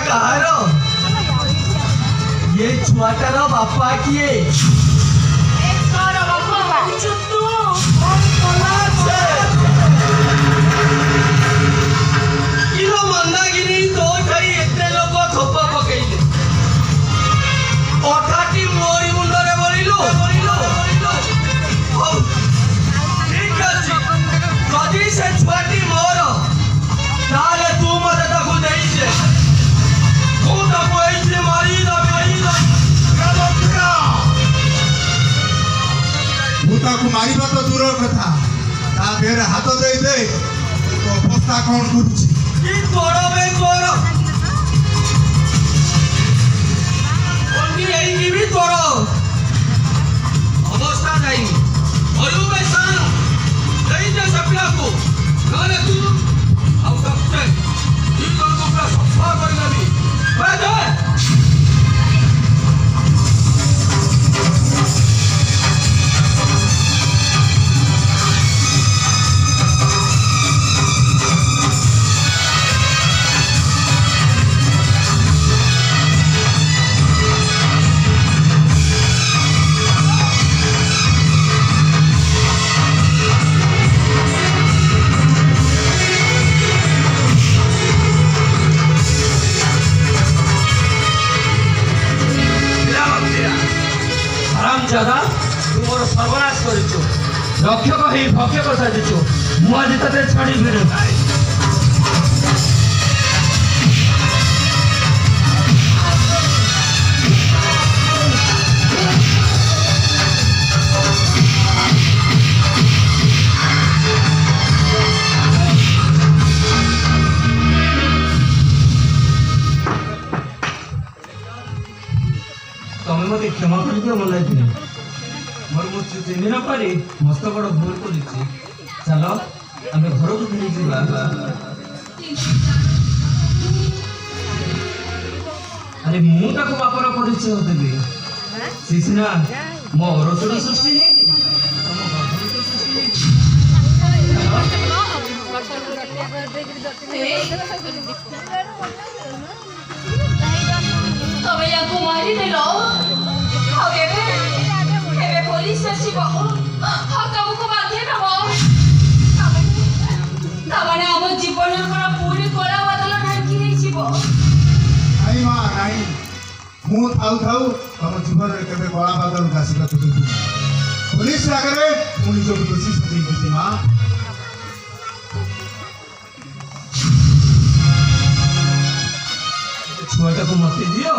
कहारो ये छुआटार बापा किए मंदागिरी तो एते लोक थोपा पकईले अठाटी मोरी मुंडरे बोलिलु ठीक अछि जदि से छुआटी मोर ताले तू मते ताकू देइछे तू ताकू एइसे मारी भूताକୁ ମାରିବା ତ ଦୂର କଥା ତା ଦେହରେ ହାତ ଦେଇ ଦେ ତ ଅବସ୍ଥା କ'ଣ କରୁଛି କି କରବେ କର ଓନି ଏଇ ବି ତୋର ଅବସ୍ଥା ନାହିଁ ଅୟୁବେ ସାନ ଦେଇ ଦେ ସପ୍ଲାକୁ ନହେଲେ ତୁ ଆଉ ସପ୍ତେ ଇ ଜଣକୁ ପୁରା ସଫା କରିଦେବି ଦେ दादा तू मोर सर्वनाश करिछु रक्षक ही भक्षक साजिछु मु आज तते छाड़ी फिर तमें मत क्षमा कर दियो मन लाइफ मोर मुझे चिन्ह न पारी मस्त बड़ भूल कर चलो आम घर को फिर जा अरे मुझे बापर परिचय देवी सी सीना मो रसोड़ सृष्टि तबे या को मारी देलो अब एबे पुलिस आसीबो हा काबू को बांधे नबो तबने हम जीवन पर पूरी कोला बदल ढांकी नै जीवो ନାଇଁ ମା ନାଇଁ ମୁଁ ଥାଉ ଥାଉ ତମ ଜୀବନରେ କେବେ କଳା ବାଦଲ ଘାସିବାକୁ ଦେବି ପୋଲିସ ଆଗରେ ମୁଁ ନିଜକୁ ଦୋଷୀ ସାଜି ଦେଇଛି ମା छुआटा को मत दियो